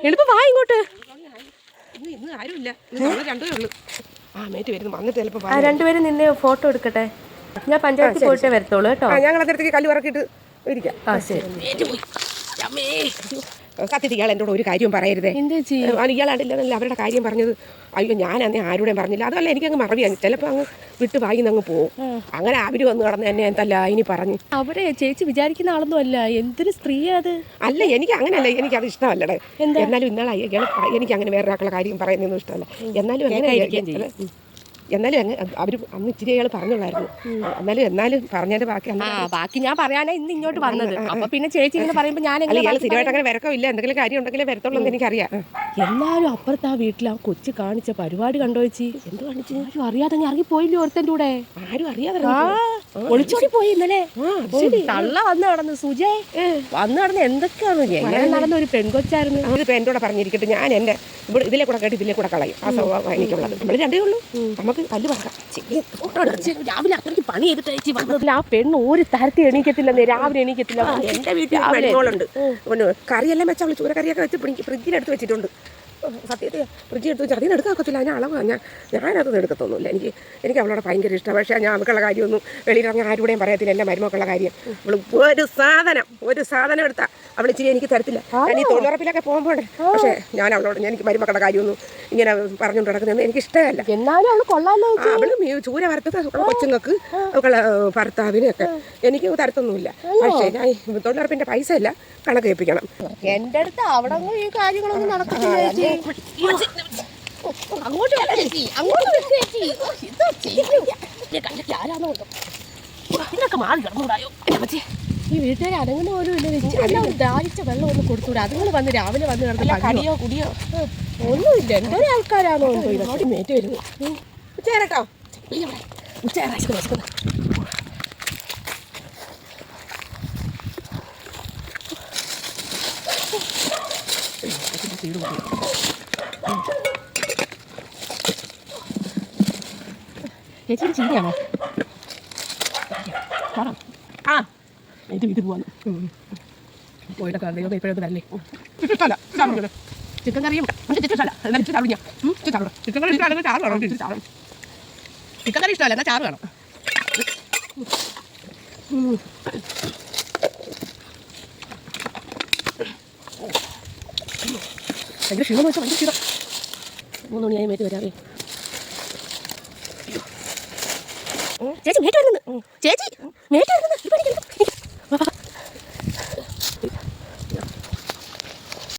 എളുപ്പം വാ ഇങ്ങോട്ട്. ഇന്ന് ആരുമില്ല, രണ്ടുപേരേ ഉള്ളൂ. ആ മേറ്റ് വരുന്നു, വന്നിട്ട് ചിലപ്പോൾ രണ്ടുപേരും നിന്നെ ഫോട്ടോ എടുക്കട്ടെ. ഞാൻ പഞ്ചായത്തിൽ പോയിട്ടേ വരത്തോളൂ കേട്ടോ. ഞങ്ങൾ അതിടത്തേക്ക് കല്ല് ഇറക്കിയിട്ട് ഇരിക്കാം. ആ ശരി. സത്യത്തിൽ ഇയാൾ എന്നോട് ഒരു കാര്യം പറയരുതേ. ഇയാളാണ്ടില്ലെന്നല്ല അവരുടെ കാര്യം പറഞ്ഞത്. അയ്യോ ഞാൻ അന്നേ ആരോടെയും പറഞ്ഞില്ല. അതല്ല എനിക്കങ്ങ് മറവിയാണ്. ചിലപ്പോൾ അങ്ങ് വിട്ട് വായിന്ന് അങ്ങ് പോകും. അങ്ങനെ അവർ വന്ന് കിടന്ന് എന്നെ എന്തല്ല ഇനി പറഞ്ഞു. അവിടെ ചേച്ചി വിചാരിക്കുന്ന ആളൊന്നും അല്ല. എന്തൊരു സ്ത്രീയാ അത്. അല്ല എനിക്ക് അങ്ങനെയല്ല, എനിക്കത് ഇഷ്ടമല്ലടേ. എന്നാലും ഇന്നാളെ എനിക്ക് അങ്ങനെ വേറെ ഒരാളുടെ കാര്യം പറയുന്നതൊന്നും ഇഷ്ടമല്ല. എന്നാലും അങ്ങനെ എന്നാലും അവർ അന്ന് ഇച്ചിരി അയാൾ പറഞ്ഞുള്ളായിരുന്നു. എന്നാലും പറഞ്ഞതിന്റെ ബാക്കി ഞാൻ പറയാനാ ഇന്ന് ഇങ്ങോട്ട് വന്നത്. അപ്പൊ പിന്നെ ചേച്ചി ഇങ്ങനെ പറയുമ്പോൾ ഞാൻ ഇയാൾ സ്ഥിരമായിട്ട് അങ്ങനെ വരക്കമില്ല. എന്തെങ്കിലും കാര്യം ഉണ്ടെങ്കിലേ വരത്തുള്ളൂ എന്ന് എനിക്കറിയാം. എല്ലാവരും അപ്പുറത്ത് ആ വീട്ടിൽ ആ കൊച്ചു കാണിച്ച പരിപാടി കണ്ടോ ചേച്ചി? എന്ത് കാണിച്ചു? ആരും അറിയാതെ ഇറങ്ങി പോയില്ലേ ഒരുത്തൻ്റെ കൂടെ? ആരും അറിയാതെ ഒളിച്ചോടി പോയി ഇന്നലെ. തള്ള വന്ന് നടന്നു. സുജയ് വന്ന് നടന്ന് എന്തൊക്കെയാണ് എങ്ങനെ നടന്ന ഒരു പെൺകൊച്ചായിരുന്നു. ഇതിപ്പോ എൻ്റെ കൂടെ പറഞ്ഞിരിക്കട്ടെ, ഞാൻ എൻ്റെ ഇവിടെ ഇതിലെ കൂടെ കേട്ട് ഇതിലെ കൂടെ കളയും. ആ സ്വഭാവം എനിക്കുള്ളത്. നമ്മൾ രണ്ടേ ഉള്ളൂ. നമുക്ക് കല്ല് പറക്കാം. രാവിലെ അത്രയ്ക്ക് പണി ചെയ്തിട്ട് ചേച്ചി വന്നതിൽ ആ പെണ്ണ് ഒരു തരത്തിൽ എണീക്കത്തില്ലെന്നേ. രാവിലെ എണീക്കത്തില്ല. എൻ്റെ വീട്ടിൽ പെണ്ണുങ്ങളുണ്ട്. കറിയെല്ലാം വെച്ചാൽ അവൾ ചൂരക്കറിയൊക്കെ വെച്ച് ഫ്രിഡ്ജിലെടുത്ത് വെച്ചിട്ടുണ്ട്. സത്യത്തിൽ ഫ്രിഡ്ജിൽ എടുത്ത് വെച്ച് അതിന് എടുക്കാക്കത്തില്ല. അതിന് അളവാണ്. ഞാനതൊന്നും എടുക്കത്തൊന്നുമില്ല. എനിക്ക് അവളോട് ഭയങ്കര ഇഷ്ടമാണ്. പക്ഷേ ഞാൻ അവൾക്കുള്ള കാര്യമൊന്നും വെളിയിലിറങ്ങി ആരുടെയും പറയത്തില്ല. എൻ്റെ മരുമക്കളുള്ള കാര്യം. അവൾ ഒരു സാധനം എടുത്താൽ അവൾ ഇച്ചിരി എനിക്ക് തരത്തില്ല. ഞാൻ ഈ തൊഴിലുറപ്പിലൊക്കെ പോകുമ്പോൾ പക്ഷേ ഞാൻ അവളോട് എനിക്ക് മരുമക്കളുടെ കാര്യമൊന്നും ഇങ്ങനെ പറഞ്ഞുകൊണ്ട് നടക്കുന്നതെന്ന് എനിക്ക് ഇഷ്ടമല്ല. എന്നാലും അവൾ കൊള്ളാമല്ലോ. അവൾ ചൂര വറുത്തത് കൊച്ചുങ്ങൾക്ക് അവളുടെ ഭർത്താവിനൊക്കെ എനിക്ക് തരത്തൊന്നുമില്ല. പക്ഷേ ഞാൻ തൊഴിലുറപ്പിൻ്റെ പൈസ ഇല്ല, കണക്ക് ഏൽപ്പിക്കണം. എൻ്റെ അടുത്ത് അവിടെ ഈ കാര്യങ്ങളൊന്നും നടക്കത്തില്ല. അങ്ങോട്ട് മാറി കിടന്നുണ്ടായോ ഈ വീട്ടുകാർ അനങ്ങുന്ന പോലും ഇല്ല. ദാഹിച്ച വെള്ളം ഒന്ന് കൊടുത്തൂടെ? അതുങ്ങൾ വന്ന് രാവിലെ വന്ന് കിടന്ന് കടിയോ കുടിയോ ഒന്നുമില്ല. എന്തോ ആൾക്കാരാണോ ഇങ്ങോട്ട് മേറ്റ് വരുന്നു. ഉച്ചേരട്ടോ ചേച്ചി ചീരയാണോ? ആ എൻ്റെ വീട്ടിൽ പോവാന്ന് പോയിട്ട് കറിയോ ഇപ്പോഴൊക്കെ തരല്ലേ. ചിക്കൻ കറിയും ചിക്കൻ കറി ഇഷ്ടമല്ല. എന്നാൽ ചാറ് വേണം. ഭയങ്കര ക്ഷീണം വെച്ചാൽ ഭയങ്കര ക്ഷീണം. 3 മണിയായി മേറ്റ് വരാവേ. ചേച്ചി മേറ്റ് വരുന്നു. ചേച്ചി മേറ്റ് വരുന്നു.